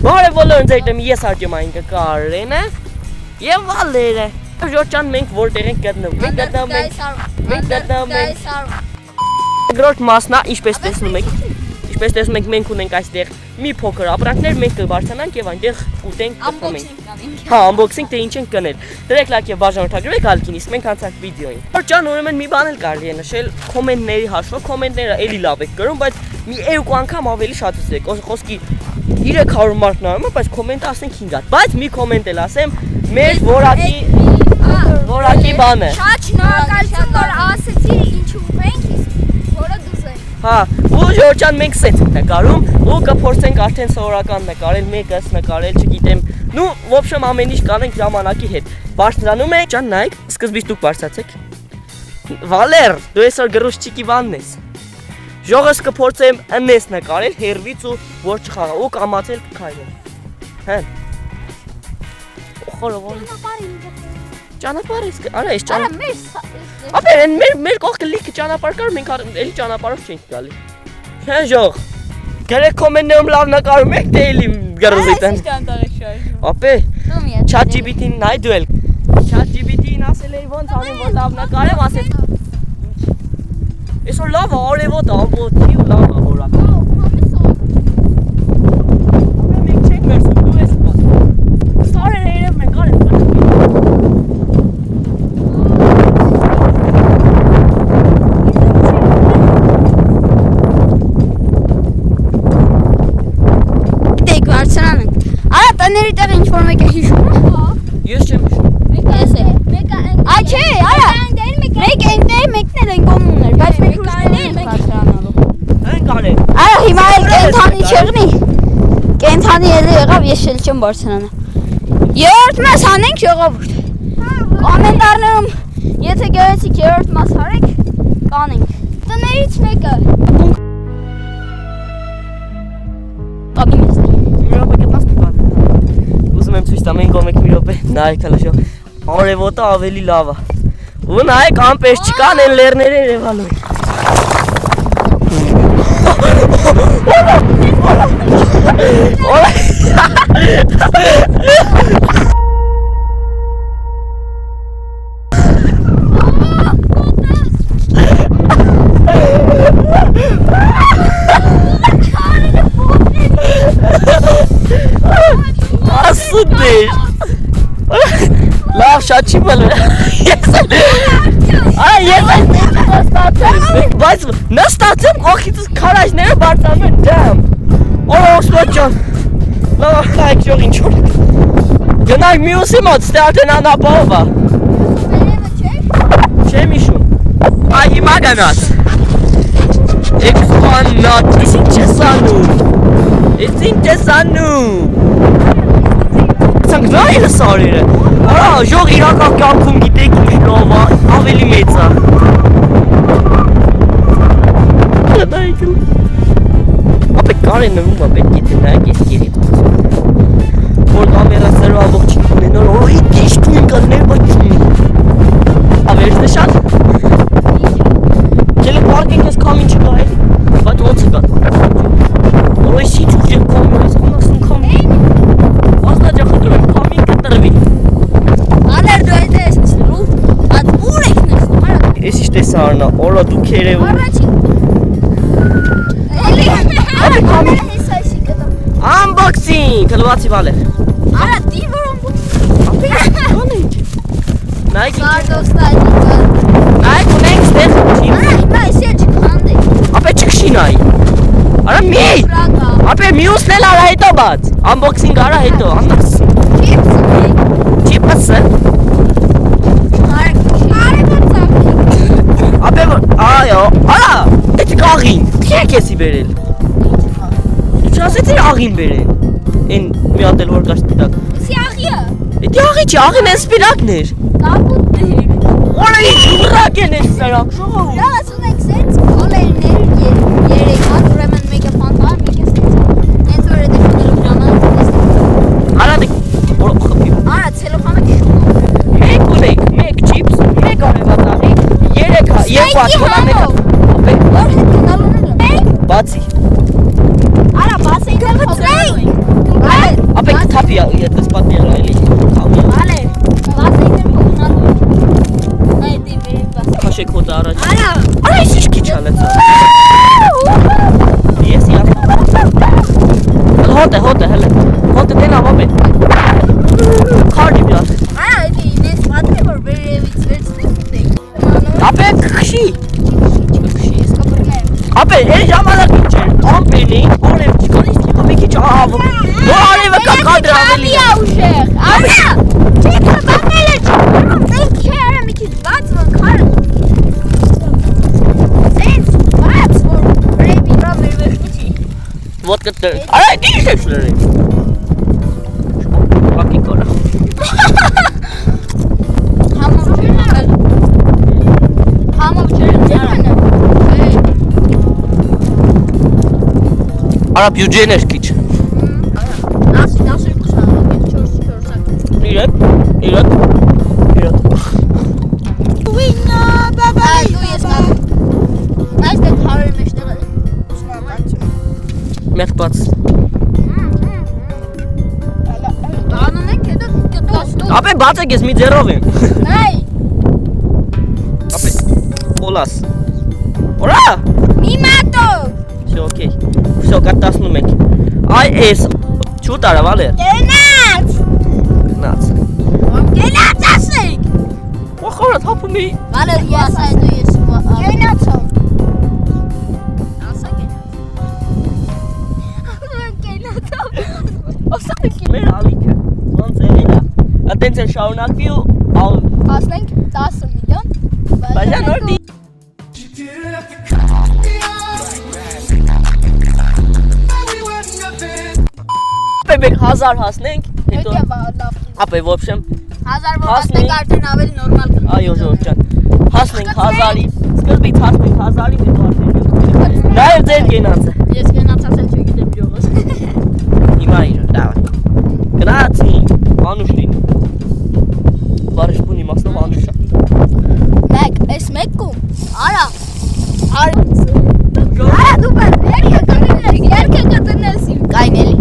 Բարև բոլորին ձեր դեմ ես Արտյոմային Կարենը եւ Վալերը։ Ժորժան մենք որտեղ ենք գտնվում։ Մենք գտնվում ենք Գրոտ մասնա, ինչպես տեսնում եք, մենք ունենք այստեղ մի փոքր ապրանքներ, մենք կբարձրանանք եւ այնտեղ ուտենք կխմենք։ Հա, unboxing թե ինչ ենք կնել։ Դրեք լայք եւ բաժանորդագրվեք ալքին, իսկ մենք անցանք վիդեոին։ Ժորժան ուրեմն մի բան էլ կարելի է նշել, կոմենտների հաշվով, կոմենտները էլի լավ եք գրում, բայց մի 2 անգամ ավելի շատ ուսեք, խոսքի 300 մարդ նայում, բայց կոմենտը ասենք 5 հատ, բայց մի կոմենտ էլ ասեմ, մեր որակի բանը։ Շատ շնորհակալություն, որ ասեցի ինչ ուտենք, իսկ որը դուզենք։ Հա, ու Ժորժան մենք սեթ ենք նկարում, ու կփորձենք արդեն սովորական նկարել, մեկս նկարել, չգիտեմ, նու, ոբշեմ ամեն ինչ կանենք ժամանակի հետ։ Բարձրանում ենք, Ջան նայեք, սկզբից դուք բարձրացեք։ Վալեր, դու այսօր գրուշչիկի բանն ես։ Ժողս կփորձեմ ընես նկարել հերվից ու որ չխաղա ու կամացել կքայլել։ Հեն։ Խորովոն։ Ճանապարհ ես, արա ես ճանապարհ։ Ապա մեր կողքը լիքը ճանապարհ կար, մենք էլի ճանապարհով չենք գալի։ Հեն ժող։ Գրեք կոմենտներում լավ նկարում եք, թե էլի գրոզիտեն։ Ապա ChatGPT-ին նայ դու էլ։ ChatGPT-ին ասել էի ոնց անեմ որ լավ նկարեմ, ասել Այսօր լավ է, արևոտ է, ամբողջի ու լավ է որակը։ Մենք չենք վերցում, դու ես պատ։ Սարերը երև մենք արև Դեք վարցրան ենք։ Արա տների տեղ ինչ-որ մեկ է հիշում է։ Ես չեմ հիշում։ Ես է։ Այ չէ, արա։ Մեկ այնտեղ մեկն էլ են կոմուններ, բայց մենք ուշքներ ենք վարցրանալու։ Հեն կարել։ Արա հիմա էլ կենթանի չեղնի։ Կենթանի էլ եղավ, ես էլ չեմ բարձրանը։ Երրորդ մաս անենք ժողովուրդ։ Կոմենտարներում եթե գեղեցիկ երրորդ մաս արեք, կանենք։ Տներից մեկը։ Կապի մեզ։ Մի րոպե գտնաս մի բան։ Ուզում եմ ցույց տամ այն կողմեք մի րոպե։ Նայեք հələ շո։ Արևոտը ավելի լավ է։ Ու նայեք ամպես չկան են լերները երևալու։ Ասուտեր։ Լավ շատ չի բալու։ Այ ես այս նստացեմ, բայց նստացեմ կողքից քարայրները բարձրանում են դեմ։ Օսլո ջան։ Լավ լայք ժող ինչ որ։ Գնանք մյուսի մոտ, ստե արդեն անապահով է։ Չեմ հիշում։ Այ հիմա գնաց։ Էքսպանատ, ինչ ես անում։ Ինչ ես անում։ Ցանկնայել սարերը։ Արա, ժող իրական կյանքում գիտեք ինչ լավ է, ավելի մեծ է։ Նայեք։ Ապա Կարենը ում է պետք է նայեք ես գերիտ։ Որ կամերա սերո ամբողջին ունենալ, օй դիշ թույն կներ բայց չունի։ Ավերս շատ։ Գելը պարկինգ ես կամին չկա է, բայց ոնց է կա։ Օй շիչ ուժեղ կամին ես կոնասում կամին։ Ասնա ջախնդրում եմ կամին կտրվի։ Ալեր դու այդ ես նստելու, բայց ուր եք նստում, արա։ Ես ինչ տեսա արնա, օրա դու քերևում։ Առաջին։ Էլի։ Արա կամին հեսա չի կտամ։ Unboxing, կլվացի վալեր։ Արա դի որ unboxing։ Ապե, կանենք։ Նայք Բարդոստայ։ Նայք ունենք ստեղ չիպ։ Արա հիմա էսի չքանդե։ Ապե չքշի նայ։ Արա մի։ Ապե մյուսն էլ արա հետո բաց։ Unboxing արա հետո, անդաս։ Չիպսը։ Ապե այո, արա, դե աղին, քեք էսի բերել։ Ինչ ասեցի աղին բերել։ Այն մի հատ էլ որ կա սպիտակ։ Էսի աղիը։ Էդի աղի չի, աղին են սպիտակներ։ Կապուտներ։ Օրա ինչ ուրակ են էս սրանք, շողով։ Լավ ասունեք սենց կոլերներ երեք հատ, ուրեմն մեկը ֆանտա, մեկը սենց։ Հենց որ էդի խնդրում ժամանակ տեսնում։ Արա դե որ խփի։ Արա ցելոֆանը քշում։ Մեկ ունենք, մեկ չիպս, մեկ արևածաղի, 3 2 հատ կոնանեք։ Ապե Որ հետ գնալու են։ բացի։ Արա բասեին կլվցրեին։ Այ Պատիա, ես պատիա լայլի։ Vale. Բացեք փոխնալու։ Այ դի բաց։ Քաշեք հոտ առաջ։ Արա։ Արա ինչ քիչ ալեցա։ Ես իա։ Հոտը հələ։ Հոտը դենա բաբե։ Քարդի բյաս։ Արա դի ինձ պատմի որ վերևից վերցնեք ուտեք։ Ապե քշի։ Քշի։ Սկապրներ։ Ապե այն ժամանակի չէ։ Ամպենի, օրը չկարի մի քիչ ավ։ Դու արևը կա կադր ավելի։ Ա ուժեղ։ Արա։ Չէ, բանել է։ Մենք չերը մի քիչ բաց ոնք քարը։ Սենց բաց որ վերևի վերևի։ Вот это. Аրա դի ինչ շլերի։ Բակի կորա։ Համով չեն։ Համով չեն։ Արա բյուջեն էր քիչ։ Դասի Իրոք։ Ուինա բաբա։ Դու ես կա։ Այս դե քարը մեջտեղ է։ Մեկ բաց։ Դանուն եք հետո դու։ Ապե բաց եք ես մի ձեռով եմ։ Այ Ապե Պոլաս։ Օրա։ մի մատո։ Всё окей։ Всё կատասնում ենք։ Այ էս չու տարա վալեր։ Գնաց։ Գնաց։ Գնաց ասեք։ Ոխորը թափում էի։ Վալը ես այ դու ես։ Գնացո։ Ասա գնացո։ Ասա Մեր ալիքը։ Ոնց էլա։ Ատենց է շարունակվի ու Ասենք 10 միլիոն։ Բաժան օրդի։ Ապե մենք 1000 հասնենք, հետո ապե в общем 1000 ոստեք արդեն ավելի նորմալ կլինի։ այո ժորժ ջան հասնենք 1000-ի սկզբից հասնենք 1000-ի հետո արդեն նաև ձեր գենացը Ես գնացածել չգիտեմ ջողս։ հիմա իր դավա գնացի անուշտին բարիշպունի մասնով անուշա Մեկ, այս մեկում արա արա դու բան երկը կտնես իմ կայմելի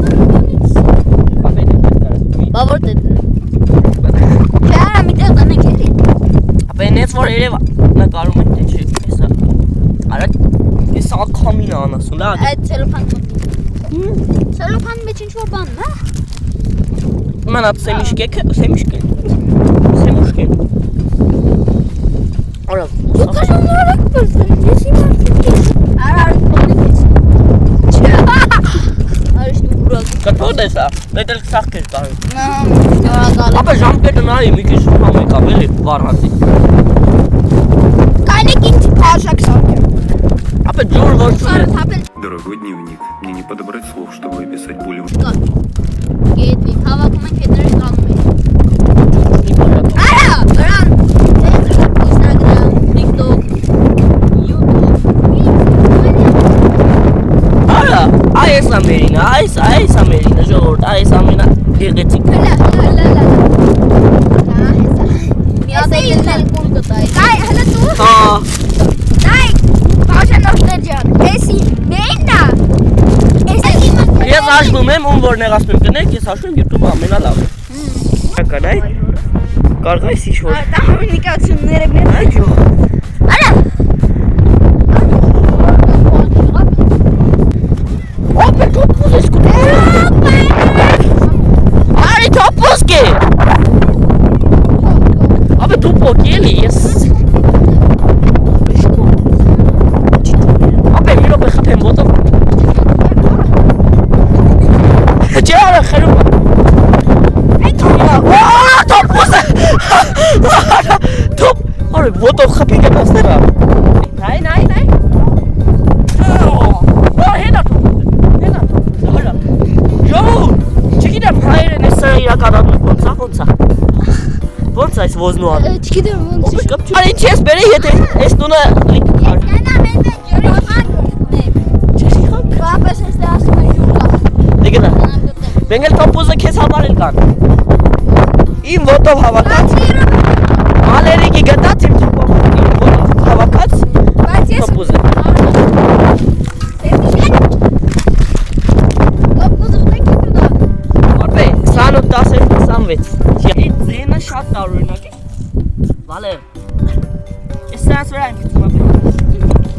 ապե բա որտե Չարա միտեղ տնենք էլի ապե նենց որ երևա նկարում եք թե չի հեսա արա ես ակամին անասուն լա այդ ցելոփան ցելոփան մեջ ինչ որ բան նա Mənat semişkek Ora դու կաշանարակ բրծել ես իմ արա կոնից Արիշ դու բուրակ Կտոդեսա դետել սախքեր կարում Նորակալ Ապա ժամկետը նայի մի քիչ համեք ավելի վառածի Կանեք ինձ արժակ սարքեմ Ապա ջուր ոչ Սարը թապել Дорогой дневник, мне не подобрать слов, чтобы описать более... Գետվի, հավաքում ենք հետներս կանում ենք Արա, վրան Instagram, TikTok, YouTube Արա այս ամերինա ժողորդ այս ամենա գեղեցիկ Մի հատ էլ կուլ կտայի Կայ, հլը դու Հա Դայ, բաշանոշներ ջան Էսի, մեննա Ես հաշվում եմ ում որ նեղացնում կնեք ես հաշվում եմ YouTube-ը ամենալավ Կանայ Կարող ես ինչ-որ Դա համինիկացությունները մեր Այո Արա Ապե թոփուզ ես կուտում Արի թոփուզ կե Ապե դու պոկելի ես Ապե մի րոպե խփեմ ոտով Չէ արա խերում Թոփուզը Թոփ Արի ոտով խփի կտասներա Նայ Հենա թոփուզը Արա Ժո Չգիտեմ հայերեն ես իրականանում ոնց այս ոզնու ան Չգիտեմ ոնց Արի ինչ ես բերի եթե այս տունը Կանա մենք ջուրի խան Չեսի խան Բապես ես դե ասում եմ ջուր կա Դեգնա Մենք էլ թոփուզը քեզ համար էլ կան Իմ ոտով հավաքած Ալերիկի գտած իմ ոտով հավաքած Բայց ես թոփուզը Թոփուզը դեք դու դա Ապե 28 10-26 Այդ ձենը շատ տարօրինակ է Վալեր Ես սրանց վրա եմ գցում ապրում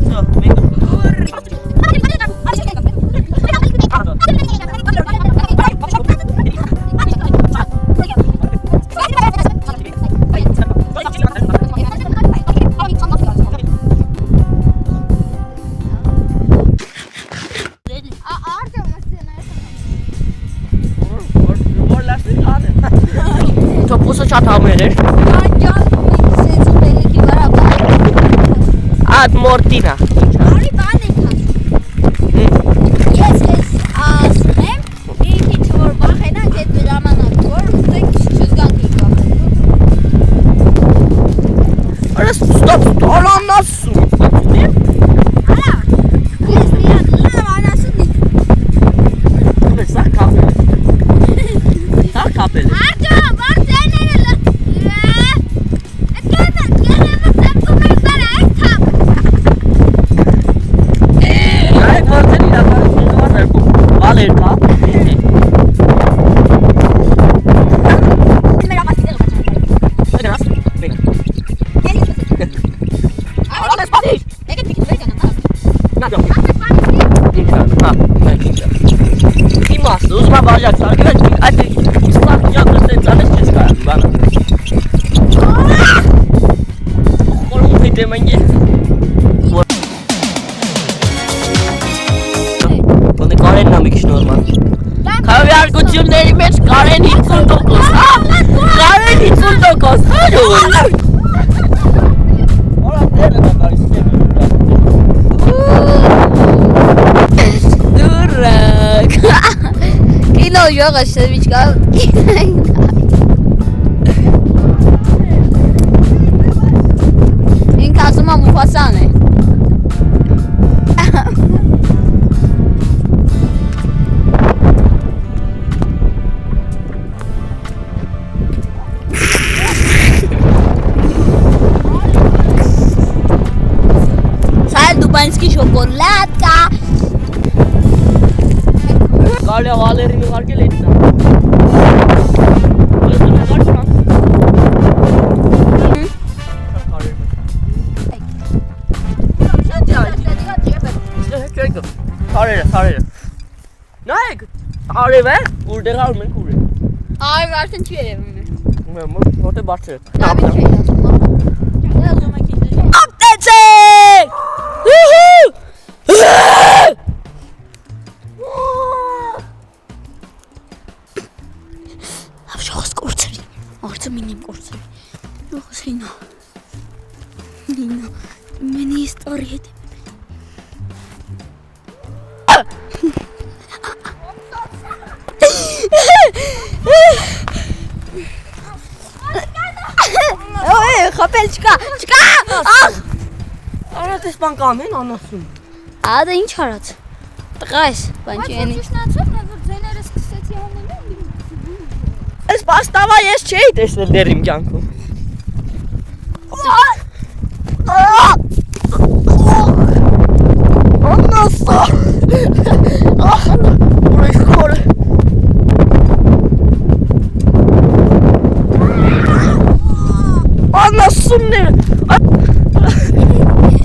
Սո, մենք Թոպոսը շատ համեր էր Այդ մորտինա Արի բան ենք Ես ասում եմ Ինքի չոր բախենանք այդ ժամանակ որ ուզենք չզգանք ենք Արա ստոպ, տալան ասում Արա, ես միան լավ անասում ենք Սա կապել է Սա կապել է Արտո, որ ձեները Այդ որտեղի դապարություն դարձում Վալեր կա Մեր ամասիները Գրաս Մենք Արի, սպատիր Եկեք պիքից վեր կանամ Նա դո Ինքան, հա, մենք ինքան Իմաստ, ուզմա բաժակ սարգել այդ սաղ ջակը ստենց անես չես կարան, բանը Խորում հետեմ ենք է Կոնե կարենն ամի քիչ նորմալ Քավյարկությունների մեջ կարեն 50%, հա Կարեն 50%, հա ժողովուրդ Որա դերը դա կարի ստեմ Դուրակ Կինո յողը շևիչկա Ինք ասում եմ ուպասան է Սայլ դուբանսկի շոկոլադկա Կարելի է Վալերին ուղարկել էդ դա Ես դու նեղար չան Կարերը Նայեք Արև է Ուրդեղ արում ենք ուր է Այ արդեն չի երևում Մոտ է բարձր է Դավի չի ասում Ապտեցեք Ավշողս կործրի Արձը մինիմ կործրի Ողս հինա Հինա Մենի իստարի հետ Օյ, խապել չկա Աղ Արա տես բան կանեն անասում Ադը ինչ հարած Տղայս, բան չի անի Ճշնացով նա որ ձեները սկսեցի անել Այս պաստավա ես չէի տեսնել դեռ իմ կյանքում Անասա Ուրեք խորը Անասումները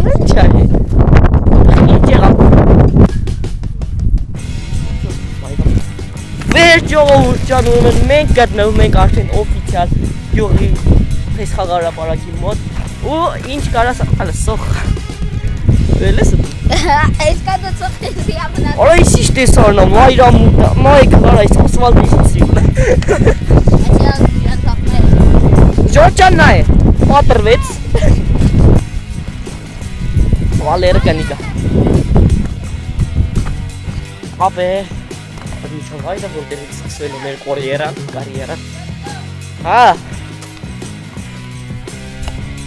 Ինչ է Ինչ եղավ Վեր ժողովուրդ ջան ուրեմն մենք գտնվում ենք արդեն օֆիցիալ յուղի փեսխաղարապարակի մոտ ու ինչ կարաս ալը սոխ Վելես Այս կադը ծոխեցի ամնա Արա ինչ տեսարնա մայրամ մայք արա այս ասֆալտի շիցի Ժորջան նա է պատրվեց Վալերը կնիկա Ապե Ադմիչան վայրը որտեղից սկսվել է մեր կարիերան Հա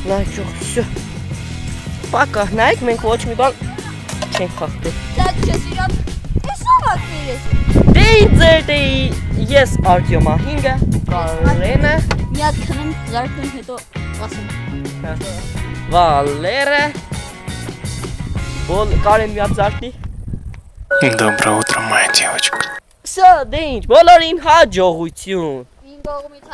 Նայք ժող վսյո Պակա նայք մենք ոչ մի բան չենք խախտել Դակ չես իրան Ես ավակներ ես Դե ձեր դե ես Արտյոմա հինգը Կարենը Միատ քնեմ զարկում հետո ասեմ Վալերը Կարեն միատ զարկնի Доброе утро, моя девочка. Սա դե ինչ բոլորին հաջողություն իմ կողմից